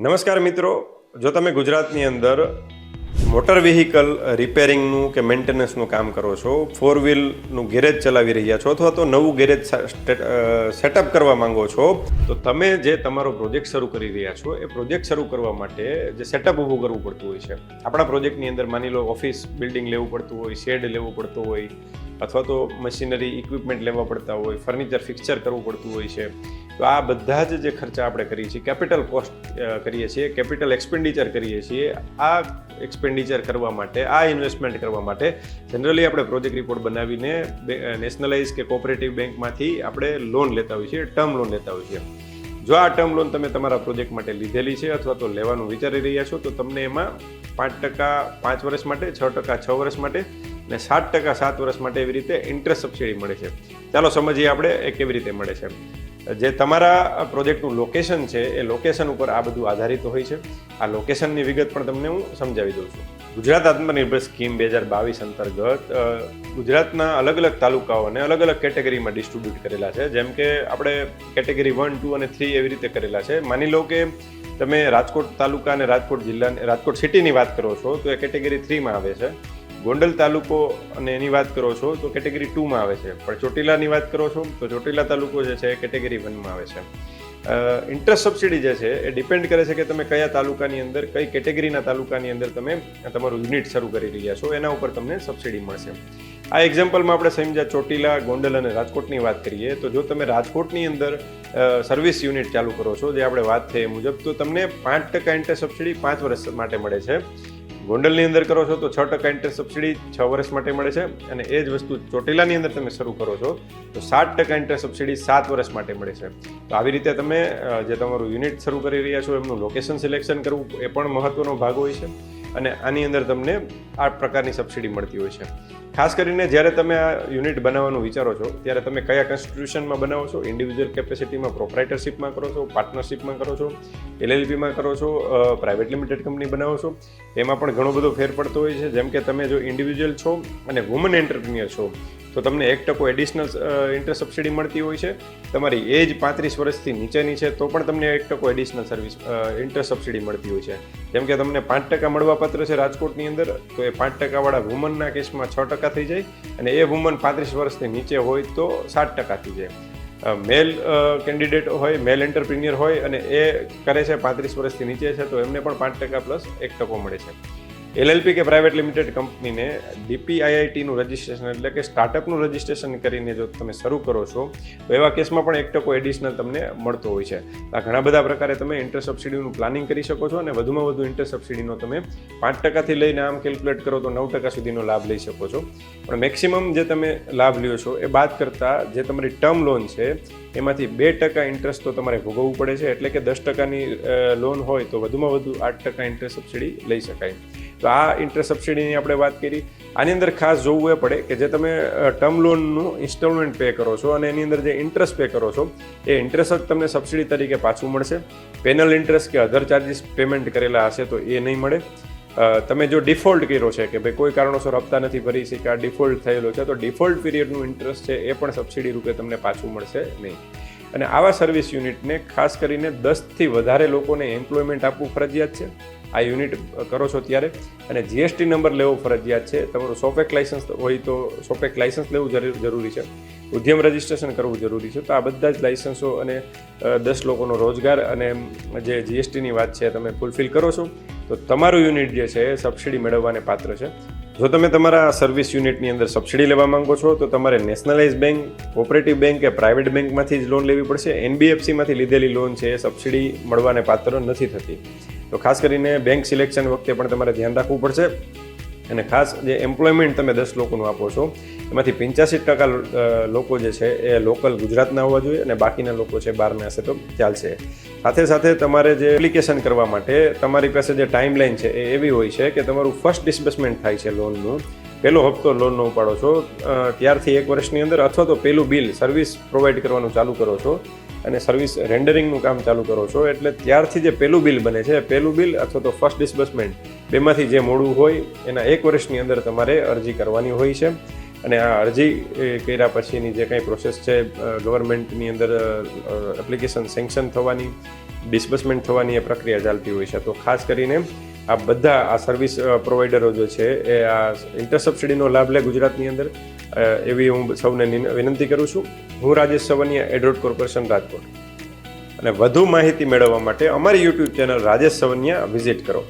નમસ્કાર મિત્રો, જો તમે ગુજરાતની અંદર મોટર વ્હીકલ રિપેરિંગનું કે મેન્ટેનન્સનું કામ કરો છો, ફોર વ્હીલનું ગેરેજ ચલાવી રહ્યા છો અથવા તો નવું ગેરેજ સેટઅપ કરવા માંગો છો, તો તમે જે તમારો પ્રોજેક્ટ શરૂ કરી રહ્યા છો એ પ્રોજેક્ટ શરૂ કરવા માટે જે સેટઅપ ઊભું કરવું પડતું હોય છે. આપણા પ્રોજેક્ટની અંદર માની લો ઓફિસ બિલ્ડિંગ લેવું પડતું હોય, શેડ લેવું પડતું હોય, અથવા તો મશીનરી ઇક્વિપમેન્ટ લેવા પડતા હોય, ફર્નિચર ફિક્સચર કરવું પડતું હોય છે. તો આ બધા જ જે ખર્ચા આપણે કરીએ છીએ, કેપિટલ કોસ્ટ કરીએ છીએ, કેપિટલ એક્સપેન્ડિચર કરીએ છીએ. આ એક્સપેન્ડિચર કરવા માટે, આ ઇન્વેસ્ટમેન્ટ કરવા માટે જનરલી આપણે પ્રોજેક્ટ રિપોર્ટ બનાવીને નેશનલાઇઝ કે કોઓપરેટિવ બેંકમાંથી આપણે લોન લેતા હોઈએ છીએ, ટર્મ લોન લેતા હોઈએ છીએ. જો આ ટર્મ લોન તમે તમારા પ્રોજેક્ટ માટે લીધેલી છે અથવા તો લેવાનું વિચારી રહ્યા છો, તો તમને એમાં 5% 5 વર્ષ માટે, 6% 6 વર્ષ માટે અને 7% 7 વર્ષ માટે એવી રીતે ઇન્ટરેસ્ટ સબસિડી મળે છે. ચાલો સમજીએ આપણે એ કેવી રીતે મળે છે. જે તમારા પ્રોજેક્ટનું લોકેશન છે એ લોકેશન ઉપર આ બધું આધારિત હોય છે. આ લોકેશનની વિગત પણ તમને હું સમજાવી દઉં છું. ગુજરાત આત્મનિર્ભર સ્કીમ 2022 અંતર્ગત ગુજરાતના અલગ અલગ તાલુકાઓને અલગ અલગ કેટેગરીમાં ડિસ્ટ્રીબ્યુટ કરેલા છે. જેમ કે આપણે કેટેગરી 1, 2 અને 3 એવી રીતે કરેલા છે. માની લો કે તમે રાજકોટ તાલુકા અને રાજકોટ જિલ્લા, રાજકોટ સિટીની વાત કરો છો તો એ કેટેગરી 3માં આવે છે. ગોંડલ તાલુકો અને એની વાત કરો છો તો કેટેગરી 2માં આવે છે. પણ ચોટીલાની વાત કરો છો તો ચોટીલા તાલુકો જે છે એ કેટેગરી 1માં આવે છે. ઇન્ટરેસ્ટ સબસિડી જે છે એ ડિપેન્ડ કરે છે કે તમે કયા તાલુકાની અંદર, કઈ કેટેગરીના તાલુકાની અંદર તમે તમારું યુનિટ શરૂ કરી રહ્યા છો, એના ઉપર તમને સબસિડી મળશે. આ એક્ઝામ્પલમાં આપણે સમજ્યા ચોટીલા, ગોંડલ અને રાજકોટની વાત કરીએ તો જો તમે રાજકોટની અંદર સર્વિસ યુનિટ ચાલુ કરો છો, જે આપણે વાત થઈ એ મુજબ, તો તમને 5% ઇન્ટરેસ્ટ સબસિડી 5 વર્ષ માટે મળે છે. ગોંડલની અંદર કરો છો તો 6% ઇન્ટરેસ્ટ સબસિડી 6 વર્ષ માટે મળે છે. અને એ જ વસ્તુ ચોટીલાની અંદર તમે શરૂ કરો છો તો 7% ઇન્ટરેસ્ટ સબસિડી 7 વર્ષ માટે મળે છે. તો આવી રીતે તમે જે તમારું યુનિટ શરૂ કરી રહ્યા છો એમનું લોકેશન સિલેક્શન કરવું એ પણ મહત્વનો ભાગ હોય છે. અને આની અંદર તમને આ પ્રકારની સબસિડી મળતી હોય છે. ખાસ કરીને જ્યારે તમે આ યુનિટ બનાવવાનું વિચારો છો ત્યારે તમે કયા કોન્સ્ટિટ્યુશનમાં બનાવો છો, ઇન્ડિવિજ્યુઅલ કેપેસિટીમાં, પ્રોપ્રાઇટરશીપમાં કરો છો, પાર્ટનરશીપમાં કરો છો, LLPમાં કરો છો, પ્રાઇવેટ લિમિટેડ કંપની બનાવો છો, એમાં પણ ઘણો બધો ફેર પડતો હોય છે. જેમ કે તમે જો ઇન્ડિવિજ્યુઅલ છો અને વુમન એન્ટરપ્રિન્યોર છો તો તમને 1% એડિશનલ ઇન્ટરેસ્ટ સબસિડી મળતી હોય છે. તમારી એજ 35 વર્ષથી નીચેની છે તો પણ તમને 1% એડિશનલ ઇન્ટરેસ્ટ સબસિડી મળતી હોય છે. જેમ કે તમને 5% મળવાપાત્ર છે રાજકોટની અંદર, તો એ 5% વાળા વુમનના કેસમાં 6% થઈ જાય, અને એ વુમન 35 વર્ષથી નીચે હોય તો 7% થઈ જાય. મેલ કેન્ડિડેટ હોય, મેલ એન્ટરપ્રિન્યોર હોય અને એ કરે છે 35 વર્ષથી નીચે છે તો એમને પણ 5% પ્લસ 1% મળે છે. LLP કે પ્રાઇવેટ લિમિટેડ કંપનીને DPIITનું રજિસ્ટ્રેશન એટલે કે સ્ટાર્ટઅપનું રજિસ્ટ્રેશન કરીને જો તમે શરૂ કરો છો તો એવા કેસમાં પણ 1% એડિશનલ તમને મળતો હોય છે. આ ઘણા બધા પ્રકારે તમે ઇન્ટરેસ્ટ સબસિડીનું પ્લાનિંગ કરી શકો છો અને વધુમાં વધુ ઇન્ટરેસ્ટ સબસિડીનો તમે 5%થી લઈને આમ કેલ્ક્યુલેટ કરો તો 9% સુધીનો લાભ લઈ શકો છો. પણ મેક્સિમમ જે તમે લાભ લ્યો છો એ બાદ કરતાં જે તમારી ટર્મ લોન છે એમાંથી 2% ઇન્ટરેસ્ટ તો તમારે ભોગવવું પડે છે. એટલે કે 10%ની લોન હોય તો વધુમાં વધુ 8% ઇન્ટરેસ્ટ સબસિડી લઈ શકાય. તો આ ઇન્ટરેસ્ટ સબસિડીની આપણે વાત કરી. આની અંદર ખાસ જોવું એ પડે કે જે તમે ટર્મ લોનનું ઇન્સ્ટોલમેન્ટ પે કરો છો અને એની અંદર જે ઇન્ટરેસ્ટ પે કરો છો એ ઇન્ટરેસ્ટ જ તમને સબસિડી તરીકે પાછું મળશે. પેનલ ઇન્ટરેસ્ટ કે અધર ચાર્જિસ પેમેન્ટ કરેલા હશે તો એ નહીં મળે. તમે જો ડિફોલ્ટ કર્યો છે કે ભાઈ કોઈ કારણોસર હપ્તા નથી ભરી શક્યા, ડિફોલ્ટ થયેલો છે, તો ડિફોલ્ટ પીરિયડનું ઇન્ટરેસ્ટ છે એ પણ સબસિડી રૂપે તમને પાછું મળશે નહીં. અને આવા સર્વિસ યુનિટને ખાસ કરીને 10થી વધારે લોકોને એમ્પ્લોયમેન્ટ આપવું ફરજિયાત છે આ યુનિટ કરો છો ત્યારે. અને GST નંબર લેવો ફરજિયાત છે. તમારું સોફેક લાઇસન્સ હોય તો સોફેક લાઇસન્સ લેવું જરૂરી છે. ઉદ્યમ રજિસ્ટ્રેશન કરવું જરૂરી છે. તો આ બધા જ લાઇસન્સો અને 10 લોકોનો રોજગાર અને જે GSTની વાત છે તમે ફૂલફિલ કરો છો તો તમારું યુનિટ જે છે એ સબસિડી મેળવવાને પાત્ર છે. જો તમે તમારા સર્વિસ યુનિટની અંદર સબસિડી લેવા માંગો છો તો તમારે નેશનલાઇઝ બેંક, કોઓપરેટિવ બેંક કે પ્રાઇવેટ બેંકમાંથી જ લોન લેવી પડશે. NBFCમાંથી લીધેલી લોન છે એ સબસિડી મળવાને પાત્ર નથી થતી. તો ખાસ કરીને બેંક સિલેક્શન વખતે પણ તમારે ધ્યાન રાખવું પડશે. અને ખાસ જે એમ્પ્લોયમેન્ટ તમે 10 લોકોનું આપો છો એમાંથી 85% લોકો જે છે એ લોકલ ગુજરાતના હોવા જોઈએ અને બાકીના લોકો છે બહારના હશે તો ચાલશે. સાથે સાથે તમારે જે એપ્લિકેશન કરવા માટે તમારી પાસે જે ટાઈમલાઈન છે એ એવી હોય છે કે તમારું ફર્સ્ટ ડિસ્બર્સમેન્ટ થાય છે લોનનું, પહેલો હપ્તો લોનનો ઉપાડો છો ત્યારથી 1 વર્ષની અંદર, અથવા તો પહેલું બિલ સર્વિસ પ્રોવાઈડ કરવાનું ચાલુ કરો છો અને સર્વિસ રેન્ડરિંગનું કામ ચાલુ કરો છો એટલે ત્યારથી જે પહેલું બિલ બને છે, પહેલું બિલ અથવા તો ફર્સ્ટ ડિસ્બર્સમેન્ટ બેમાંથી જે મોડું હોય એના 1 વર્ષની અંદર તમારે અરજી કરવાની હોય છે. અને આ અરજી કર્યા પછીની જે કંઈ પ્રોસેસ છે ગવર્મેન્ટની અંદર એપ્લિકેશન સેન્કશન થવાની, ડિસ્બર્સમેન્ટ થવાની એ પ્રક્રિયા ચાલતી હોય છે. તો ખાસ કરીને આ બધા આ સર્વિસ પ્રોવાઈડરો જે છે એ આ ઇન્ટરસબસિડીનો લાભ લે ગુજરાતની અંદર, એવી હું સૌને વિનંતી કરું છું. હું રાજેશ સવનિયા, એડરોડ કોર્પોરેશન, રાજકોટ. અને વધુ માહિતી મેળવવા માટે અમારી યુટ્યુબ ચેનલ રાજેશ સવનિયા વિઝિટ કરો.